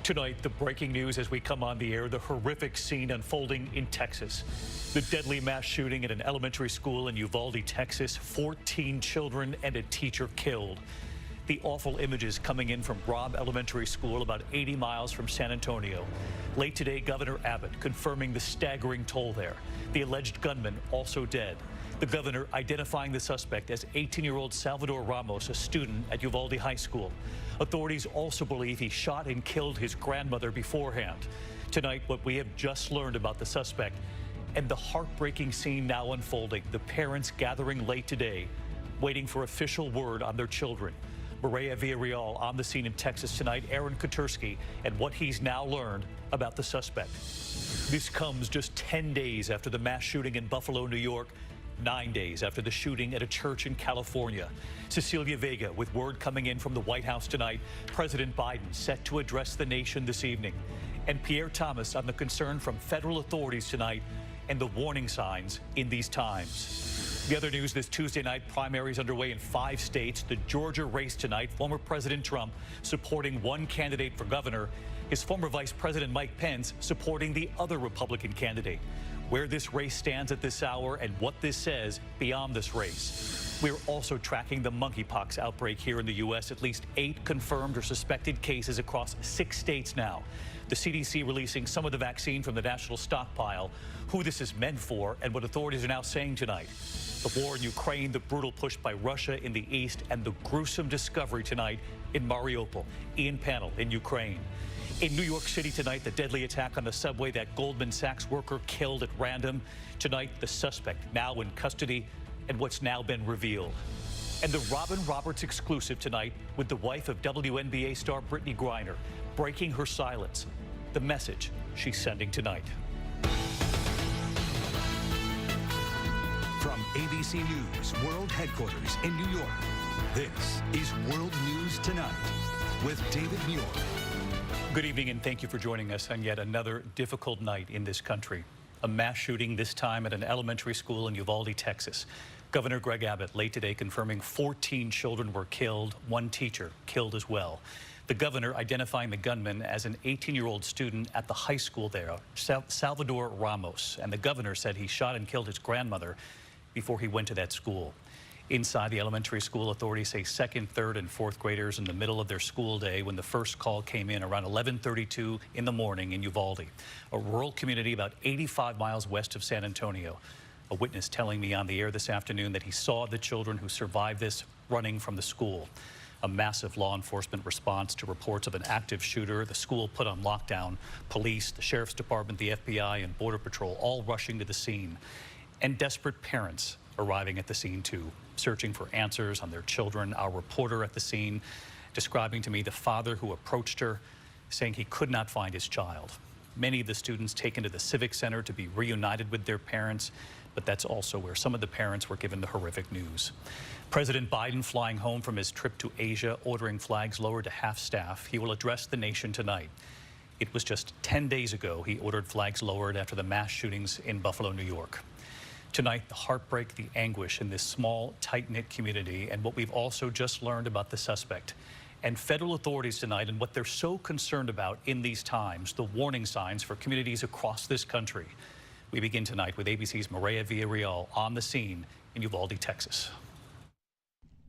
Tonight, the breaking news as we come on the air, the horrific scene unfolding in Texas. The deadly mass shooting at an elementary school in Uvalde, Texas. 14 children and a teacher killed. The awful images coming in from Robb Elementary School about 80 miles from San Antonio. Late today, Governor Abbott confirming the staggering toll there. The alleged gunman also dead. The governor identifying the suspect as 18-year-old Salvador Ramos, a student at Uvalde High School. Authorities also believe he shot and killed his grandmother beforehand. Tonight, what we have just learned about the suspect and the heartbreaking scene now unfolding. The parents gathering late today, waiting for official word on their children. Maria Villarreal on the scene in Texas tonight. Aaron Katursky and what he's now learned about the suspect. This comes just 10 days after the mass shooting in Buffalo, New York. 9 days after the shooting at a church in California. Cecilia Vega with word coming in from the White House tonight. President Biden set to address the nation this evening. And Pierre Thomas on the concern from federal authorities tonight and the warning signs in these times. The other news this Tuesday night, primaries underway in 5 states. The Georgia race tonight, former President Trump supporting one candidate for governor. His former Vice President Mike Pence supporting the other Republican candidate. Where this race stands at this hour and what this says beyond this race. We're also tracking the monkeypox outbreak here in the U.S. At least 8 confirmed or suspected cases across 6 states now. The CDC releasing some of the vaccine from the national stockpile. Who this is meant for and what authorities are now saying tonight. The war in Ukraine, the brutal push by Russia in the east, and the gruesome discovery tonight in Mariupol. Ian Panel in Ukraine. In New York City tonight, the deadly attack on the subway, that Goldman Sachs worker killed at random. Tonight, the suspect now in custody and what's now been revealed. And the Robin Roberts exclusive tonight with the wife of WNBA star Brittany Griner, breaking her silence. The message she's sending tonight. From ABC News World Headquarters in New York, this is World News Tonight with David Muir. Good evening and thank you for joining us on yet another difficult night in this country. A mass shooting, this time at an elementary school in Uvalde, Texas. Governor Greg Abbott late today confirming 14 children were killed, 1 teacher killed as well. The governor identifying the gunman as an 18-year-old student at the high school there, Salvador Ramos. And the governor said he shot and killed his grandmother before he went to that school. Inside the elementary school, authorities say 2nd, 3rd, and 4th graders in the middle of their school day when the first call came in around 11:32 in the morning in Uvalde, a rural community about 85 miles west of San Antonio. A witness telling me on the air this afternoon that he saw the children who survived this running from the school. A massive law enforcement response to reports of an active shooter, the school put on lockdown, police, the sheriff's department, the FBI, and Border Patrol all rushing to the scene. And desperate parents arriving at the scene too, searching for answers on their children. Our reporter at the scene describing to me the father who approached her, saying he could not find his child. Many of the students taken to the Civic Center to be reunited with their parents, but that's also where some of the parents were given the horrific news. President Biden flying home from his trip to Asia, ordering flags lowered to half staff. He will address the nation tonight. It was just 10 days ago he ordered flags lowered after the mass shootings in Buffalo, New York. Tonight, the heartbreak, the anguish in this small, tight-knit community, and what we've also just learned about the suspect. And federal authorities tonight and what they're so concerned about in these times, the warning signs for communities across this country. We begin tonight with ABC's Maria Villarreal on the scene in Uvalde, Texas.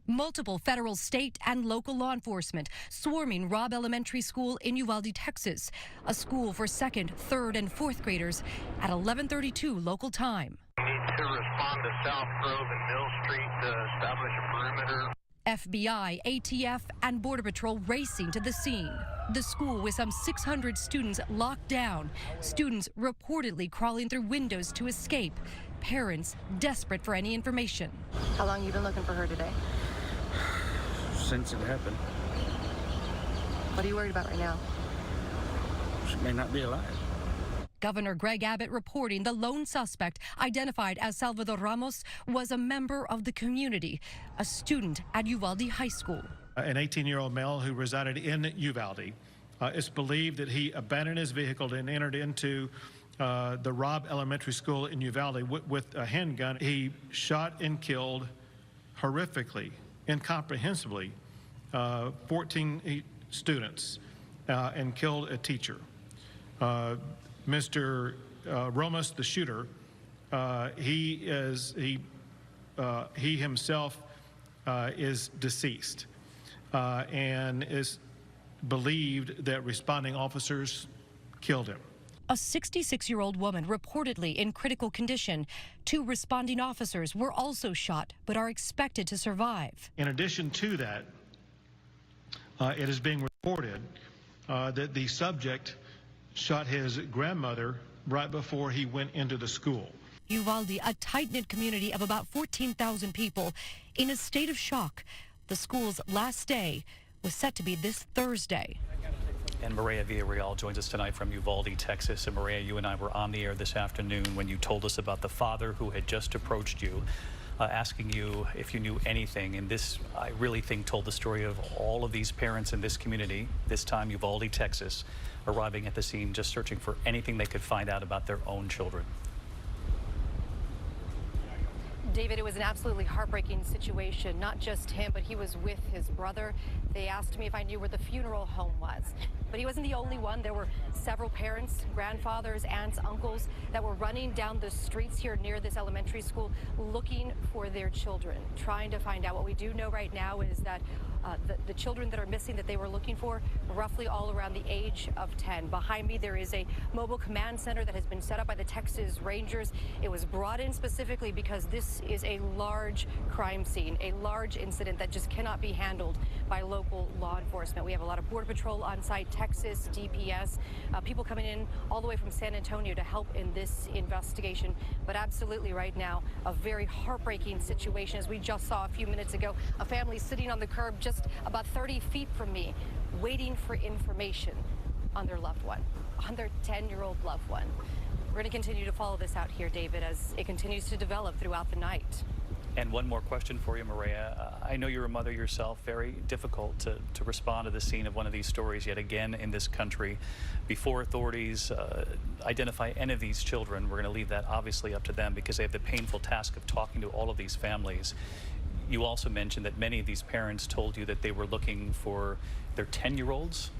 Multiple federal, state, and local law enforcement swarming Robb Elementary School in Uvalde, Texas, a school for 2nd, 3rd, and 4th graders at 11:32 local time. We need to respond to South Grove and Mill Street to establish a perimeter. FBI, ATF, and Border Patrol racing to the scene. The school with some 600 students locked down. Students reportedly crawling through windows to escape. Parents desperate for any information. How long have you been looking for her today? Since it happened. What are you worried about right now? She may not be alive. Governor Greg Abbott reporting the lone suspect, identified as Salvador Ramos, was a member of the community, a student at Uvalde High School. An 18-year-old male who resided in Uvalde. It's believed that he abandoned his vehicle and entered into the Robb Elementary School in Uvalde with a handgun. He shot and killed horrifically, incomprehensibly, 14 students. and killed a teacher. Mr. Ramos, the shooter, he himself is deceased and is believed that responding officers killed him. A 66-year-old woman reportedly in critical condition. 2 responding officers were also shot, but are expected to survive. In addition to that, it is being reported that the subject shot his grandmother right before he went into the school. Uvalde, a tight-knit community of about 14,000 people, in a state of shock. The school's last day was set to be this Thursday. And Maria Villarreal joins us tonight from Uvalde, Texas. And Maria, you and I were on the air this afternoon when you told us about the father who had just approached you, asking you if you knew anything. And this, I really think, told the story of all of these parents in this community, this time Uvalde, Texas, arriving at the scene just searching for anything they could find out about their own children. David, it was an absolutely heartbreaking situation. Not just him, but he was with his brother. They asked me if I knew where the funeral home was. But he wasn't the only one. There were several parents, grandfathers, aunts, uncles that were running down the streets here near this elementary school looking for their children, trying to find out. What we do know right now is that the children that are missing that they were looking for, roughly all around the age of 10. Behind me, there is a mobile command center that has been set up by the Texas Rangers. It was brought in specifically because this is a large crime scene, a large incident that just cannot be handled by local law enforcement. We have a lot of Border Patrol on site, Texas, DPS, people coming in all the way from San Antonio to help in this investigation. But absolutely right now, a very heartbreaking situation. As we just saw a few minutes ago, a family sitting on the curb just about 30 feet from me, waiting for information on their loved one, on their 10-year-old loved one. We're going to continue to follow this out here, David, as it continues to develop throughout the night. And one more question for you, Maria. I know you're a mother yourself. Very difficult to respond to the scene of one of these stories yet again in this country. Before authorities identify any of these children, we're going to leave that obviously up to them because they have the painful task of talking to all of these families. You also mentioned that many of these parents told you that they were looking for their 10-year-olds.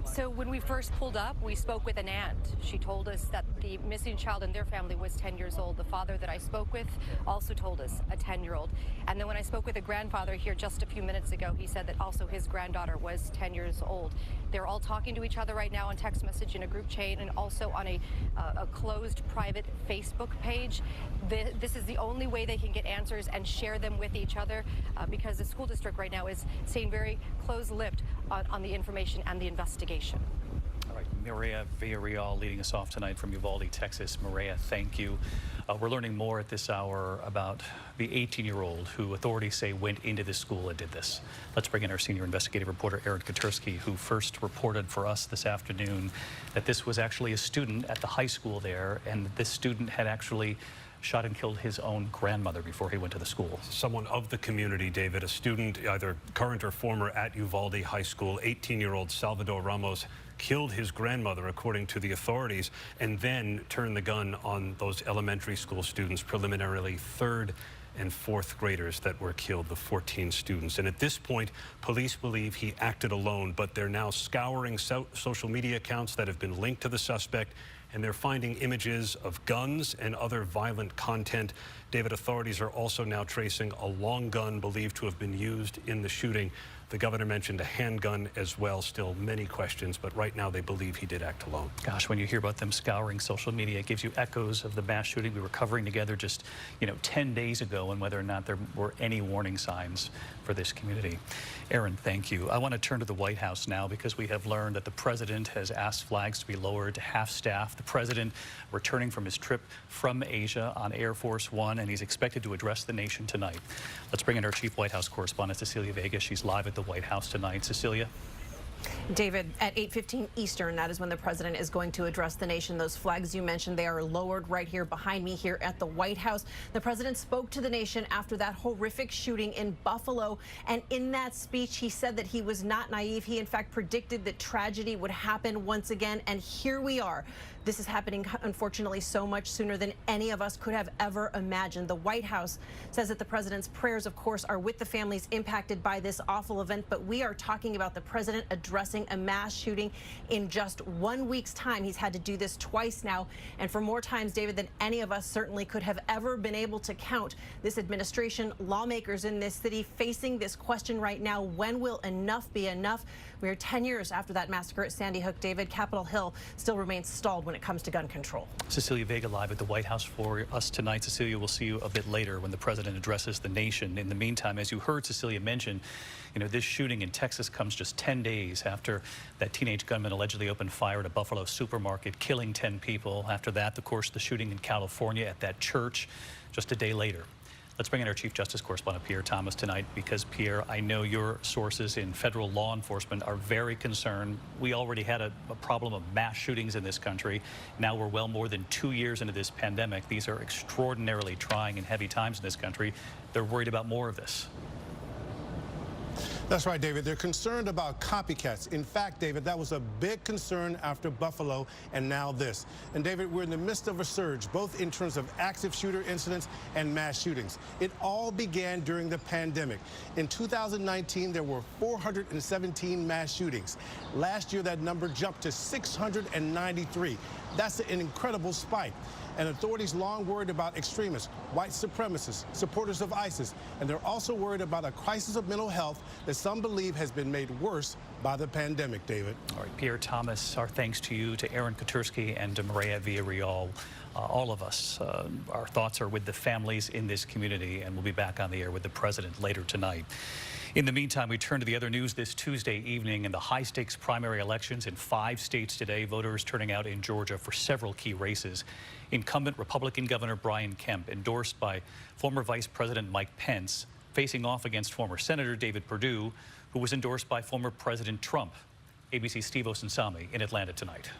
So when we first pulled up, we spoke with an aunt. She told us that the missing child in their family was 10 years old. The father that I spoke with also told us a 10-year-old. And then when I spoke with a grandfather here just a few minutes ago, he said that also his granddaughter was 10 years old. They're all talking to each other right now on text message in a group chain and also on a closed private Facebook page. This is the only way they can get answers and share them with each other because the school district right now is staying very close-lipped on the information and the investigation. All right, Maria Villarreal leading us off tonight from Uvalde, Texas. Maria, thank you. We're learning more at this hour about the 18-year-old who authorities say went into this school and did this. Let's bring in our senior investigative reporter, Aaron Katersky, who first reported for us this afternoon that this was actually a student at the high school there, and this student had actually shot and killed his own grandmother before he went to the school. Someone of the community, David, a student, either current or former, at Uvalde High School, 18-year-old Salvador Ramos killed his grandmother, according to the authorities, and then turned the gun on those elementary school students, preliminarily 3rd and 4th graders that were killed, the 14 students. And at this point, police believe he acted alone, but they're now scouring social media accounts that have been linked to the suspect, and they're finding images of guns and other violent content. David, authorities are also now tracing a long gun believed to have been used in the shooting. The governor mentioned a handgun as well. Still many questions, but right now they believe he did act alone. Gosh, when you hear about them scouring social media, it gives you echoes of the mass shooting we were covering together just, 10 days ago, and whether or not there were any warning signs for this community. Aaron, thank you. I want to turn to the White House now because we have learned that the president has asked flags to be lowered to half staff. The president returning from his trip from Asia on Air Force One, and he's expected to address the nation tonight. Let's bring in our chief White House correspondent, Cecilia Vega. She's live at the White House tonight. Cecilia? David, at 8:15 Eastern, that is when the president is going to address the nation. Those flags you mentioned, they are lowered right here behind me here at the White House. The president spoke to the nation after that horrific shooting in Buffalo. And in that speech, he said that he was not naive. He, in fact, predicted that tragedy would happen once again. And here we are. This is happening, unfortunately, so much sooner than any of us could have ever imagined. The White House says that the president's prayers, of course, are with the families impacted by this awful event. But we are talking about the president addressing a mass shooting in just 1 week's time. He's had to do this twice now, and for more times, David, than any of us certainly could have ever been able to count. This administration, lawmakers in this city facing this question right now: when will enough be enough? We are 10 years after that massacre at Sandy Hook. David, Capitol Hill still remains stalled when it comes to gun control. Cecilia Vega live at the White House for us tonight. Cecilia, we'll see you a bit later when the president addresses the nation. In the meantime, as you heard Cecilia mention, this shooting in Texas comes just 10 days after that teenage gunman allegedly opened fire at a Buffalo supermarket, killing 10 people. After that, of course, the shooting in California at that church just a day later. Let's bring in our Chief Justice Correspondent, Pierre Thomas, tonight, because, Pierre, I know your sources in federal law enforcement are very concerned. We already had a problem of mass shootings in this country. Now we're well more than 2 years into this pandemic. These are extraordinarily trying and heavy times in this country. They're worried about more of this. That's right, David. They're concerned about copycats. In fact, David, that was a big concern after Buffalo, and now this. And David, we're in the midst of a surge, both in terms of active shooter incidents and mass shootings. It all began during the pandemic. In 2019, there were 417 mass shootings. Last year, that number jumped to 693. That's an incredible spike. And authorities long worried about extremists, white supremacists, supporters of ISIS, and they're also worried about a crisis of mental health that some believe has been made worse by the pandemic, David. All right, Pierre Thomas, our thanks to you, to Aaron Katursky, and to Maria Villarreal. All of us, our thoughts are with the families in this community, and we'll be back on the air with the president later tonight. In the meantime, we turn to the other news this Tuesday evening in the high-stakes primary elections in 5 states today. Voters turning out in Georgia for several key races. Incumbent Republican Governor Brian Kemp, endorsed by former Vice President Mike Pence, facing off against former Senator David Perdue, who was endorsed by former President Trump. ABC's Steve Osunsami in Atlanta tonight.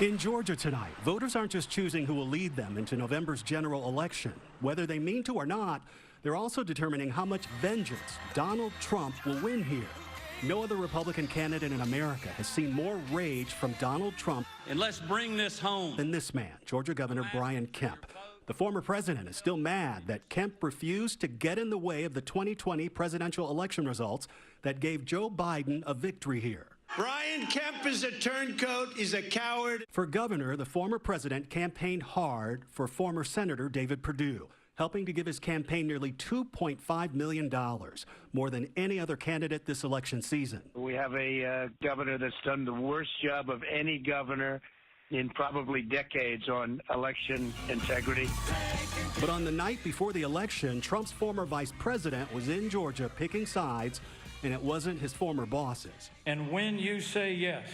In Georgia tonight, voters aren't just choosing who will lead them into November's general election. Whether they mean to or not, they're also determining how much vengeance Donald Trump will win here. No other Republican candidate in America has seen more rage from Donald Trump And let's bring this home than this man, Georgia Governor Brian Kemp. The former president is still mad that Kemp refused to get in the way of the 2020 presidential election results that gave Joe Biden a victory here. Brian Kemp is a turncoat. He's a coward. For governor, the former president campaigned hard for former Senator David Perdue, helping to give his campaign nearly $2.5 million, more than any other candidate this election season. We have a governor that's done the worst job of any governor in probably decades on election integrity. But on the night before the election, Trump's former vice president was in Georgia picking sides, and it wasn't his former bosses. And when you say yes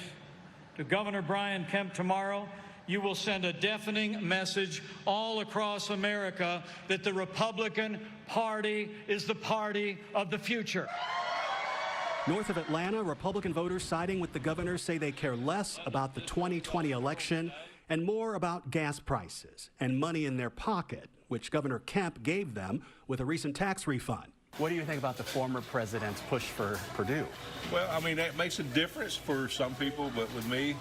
to Governor Brian Kemp tomorrow, you will send a deafening message all across America that the Republican Party is the party of the future. North of Atlanta, Republican voters siding with the governor say they care less about the 2020 election and more about gas prices and money in their pocket, which Governor Kemp gave them with a recent tax refund. What do you think about the former president's push for Perdue? Well, I mean, that makes a difference for some people, but with me,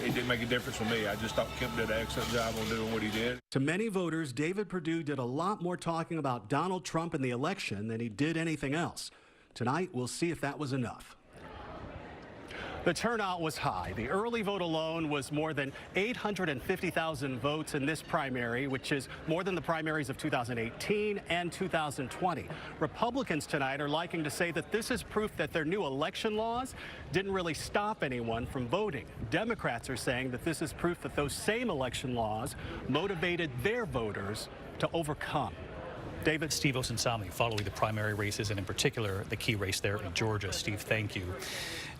it didn't make a difference for me. I just thought Kemp did an excellent job on doing what he did. To many voters, David Perdue did a lot more talking about Donald Trump in the election than he did anything else. Tonight, we'll see if that was enough. The turnout was high. The early vote alone was more than 850,000 votes in this primary, which is more than the primaries of 2018 and 2020. Republicans tonight are liking to say that this is proof that their new election laws didn't really stop anyone from voting. Democrats are saying that this is proof that those same election laws motivated their voters to overcome. David. Steve Osunsami following the primary races and in particular the key race there in Georgia. Steve, thank you.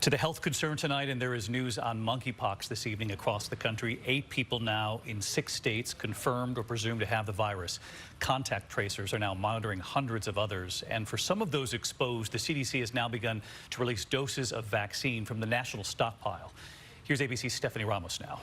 To the health concern tonight, and there is news on monkeypox this evening across the country. 8 people now in 6 states confirmed or presumed to have the virus. Contact tracers are now monitoring hundreds of others. And for some of those exposed, the CDC has now begun to release doses of vaccine from the national stockpile. Here's ABC's Stephanie Ramos now.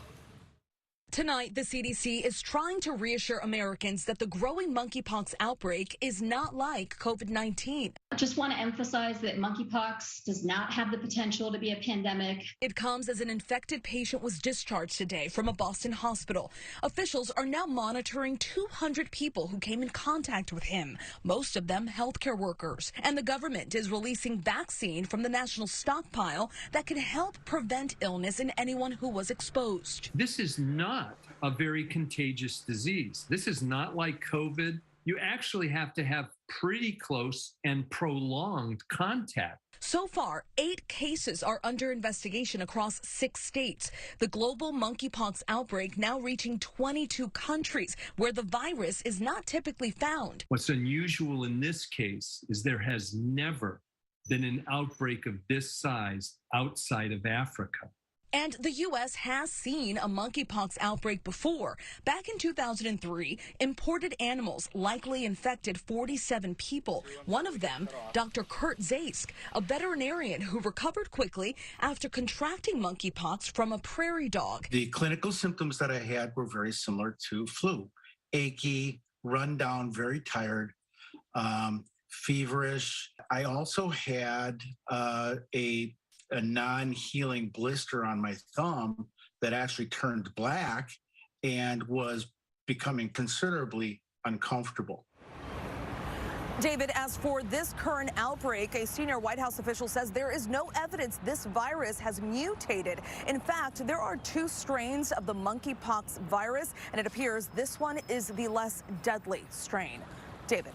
Tonight, the CDC is trying to reassure Americans that the growing monkeypox outbreak is not like COVID-19. I just want to emphasize that monkeypox does not have the potential to be a pandemic. It comes as an infected patient was discharged today from a Boston hospital. Officials are now monitoring 200 people who came in contact with him, most of them healthcare workers. And the government is releasing vaccine from the national stockpile that can help prevent illness in anyone who was exposed. This is not a very contagious disease. This is not like COVID. You actually have to have pretty close and prolonged contact. So far, 8 cases are under investigation across 6 states. The global monkeypox outbreak now reaching 22 countries where the virus is not typically found. What's unusual in this case is there has never been an outbreak of this size outside of Africa. And the U.S. has seen a monkeypox outbreak before. Back in 2003, imported animals likely infected 47 people. One of them, Dr. Kurt Zaisk, a veterinarian who recovered quickly after contracting monkeypox from a prairie dog. The clinical symptoms that I had were very similar to flu. Achy, run down, very tired, feverish. I also had a non-healing blister on my thumb that actually turned black and was becoming considerably uncomfortable. David, as for this current outbreak, a senior White House official says there is no evidence this virus has mutated. In fact, there are 2 strains of the monkeypox virus, and it appears this one is the less deadly strain. David.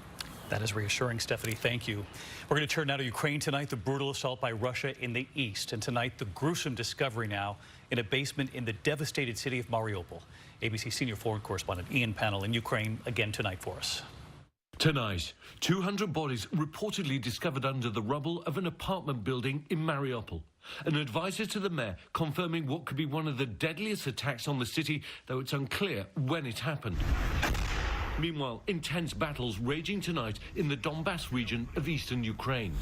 That is reassuring, Stephanie. Thank you. We're going to turn now to Ukraine tonight, the brutal assault by Russia in the east. And tonight, the gruesome discovery now in a basement in the devastated city of Mariupol. ABC senior foreign correspondent Ian Pannell in Ukraine again tonight for us. Tonight, 200 bodies reportedly discovered under the rubble of an apartment building in Mariupol. An advisor to the mayor confirming what could be one of the deadliest attacks on the city, though it's unclear when it happened. Meanwhile, intense battles raging tonight in the Donbass region of eastern Ukraine.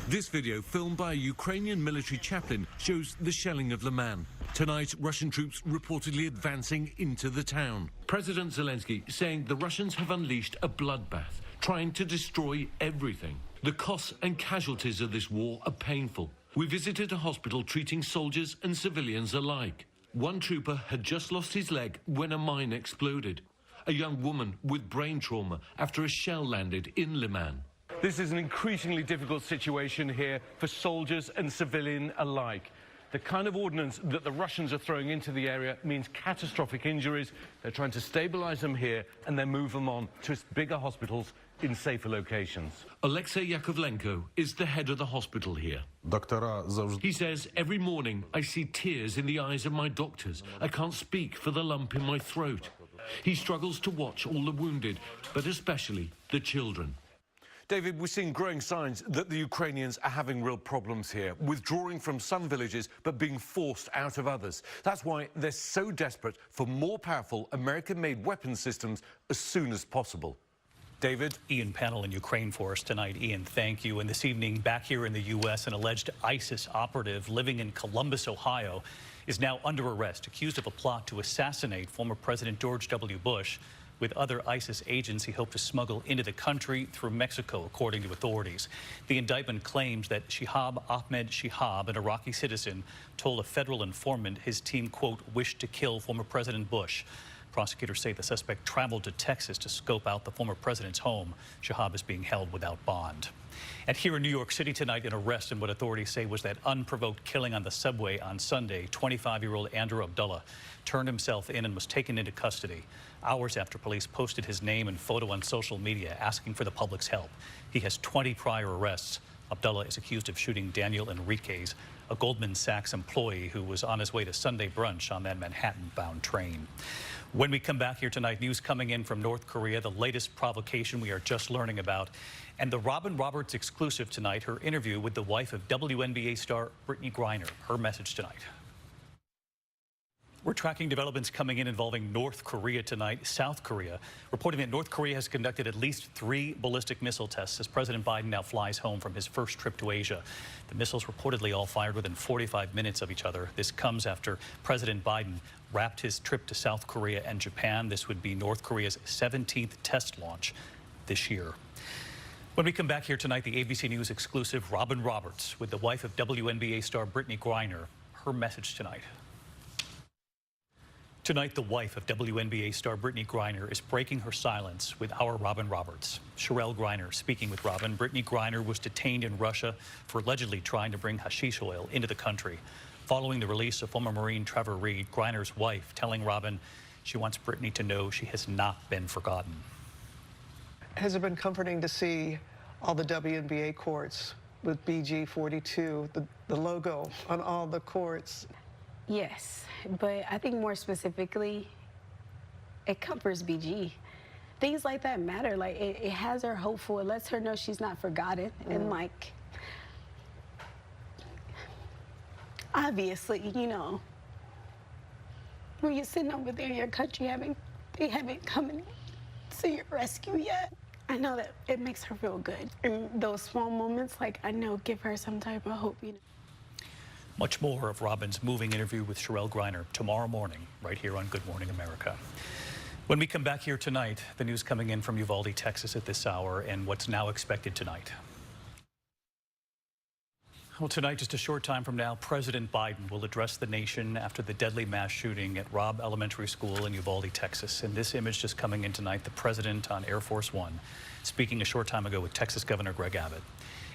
This video, filmed by a Ukrainian military chaplain, shows the shelling of Liman. Tonight, Russian troops reportedly advancing into the town. President Zelensky saying the Russians have unleashed a bloodbath, trying to destroy everything. The costs and casualties of this war are painful. We visited a hospital treating soldiers and civilians alike. One trooper had just lost his leg when a mine exploded. A young woman with brain trauma after a shell landed in Liman. This is an increasingly difficult situation here for soldiers and civilian alike. The kind of ordnance that the Russians are throwing into the area means catastrophic injuries. They're trying to stabilize them here and then move them on to bigger hospitals in safer locations. Alexei Yakovlenko is the head of the hospital here. He says, every morning I see tears in the eyes of my doctors. I can't speak for the lump in my throat. He struggles to watch all the wounded, but especially the children. David, we're seeing growing signs that the Ukrainians are having real problems here, withdrawing from some villages but being forced out of others. That's why they're so desperate for more powerful American-made weapon systems as soon as possible. David? Ian Pannell in Ukraine for us tonight. Ian, thank you. And this evening, back here in the U.S., an alleged ISIS operative living in Columbus, Ohio, is now under arrest, accused of a plot to assassinate former President George W. Bush. With other ISIS agents he hoped to smuggle into the country through Mexico, according to authorities. The indictment claims that Shihab Ahmed Shihab, an Iraqi citizen, told a federal informant his team, quote, wished to kill former President Bush. Prosecutors say the suspect traveled to Texas to scope out the former president's home. Shihab is being held without bond. And here in New York City tonight, an arrest in what authorities say was that unprovoked killing on the subway on Sunday. 25-year-old Andrew Abdullah turned himself in and was taken into custody hours after police posted his name and photo on social media asking for the public's help. He has 20 prior arrests. Abdullah is accused of shooting Daniel Enriquez, a Goldman Sachs employee who was on his way to Sunday brunch on that Manhattan-bound train. When we come back here tonight, news coming in from North Korea, the latest provocation we are just learning about, and the Robin Roberts exclusive tonight, her interview with the wife of WNBA star Brittany Griner, her message tonight. We're tracking developments coming in involving North Korea tonight. South Korea reporting that North Korea has conducted at least 3 ballistic missile tests as President Biden now flies home from his first trip to Asia. The missiles reportedly all fired within 45 minutes of each other. This comes after President Biden wrapped his trip to South Korea and Japan. This would be North Korea's 17th test launch this year. When we come back here tonight, the ABC News exclusive Robin Roberts with the wife of WNBA star Brittany Griner, her message tonight. Tonight, the wife of WNBA star Brittany Griner is breaking her silence with our Robin Roberts. Sherelle Griner speaking with Robin. Brittany Griner was detained in Russia for allegedly trying to bring hashish oil into the country. Following the release of former Marine Trevor Reed, Griner's wife telling Robin she wants Brittany to know she has not been forgotten. Has it been comforting to see all the WNBA courts with BG 42, the logo on all the courts? Yes, but I think more specifically, it covers BG. Things like that matter. Like, it has her hopeful. It lets her know she's not forgotten. And, like, obviously, you know, when you're sitting over there in your country, they haven't come to your rescue yet. I know that it makes her feel good. And those small moments, like, I know, give her some type of hope, you know. Much more of Robin's moving interview with Sherelle Griner tomorrow morning, right here on Good Morning America. When we come back here tonight, the news coming in from Uvalde, Texas at this hour, and what's now expected tonight. Well, tonight, just a short time from now, President Biden will address the nation after the deadly mass shooting at Robb Elementary School in Uvalde, Texas. And this image just coming in tonight, the president on Air Force One, speaking a short time ago with Texas Governor Greg Abbott.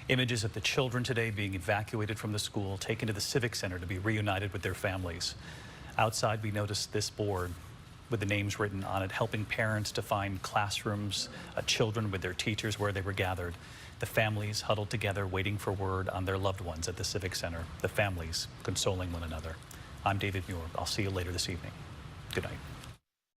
Images of the children today being evacuated from the school, taken to the Civic Center to be reunited with their families. Outside, we noticed this board with the names written on it, helping parents to find classrooms, children with their teachers where they were gathered. The families huddled together, waiting for word on their loved ones at the Civic Center. The families consoling one another. I'm David Muir. I'll see you later this evening. Good night.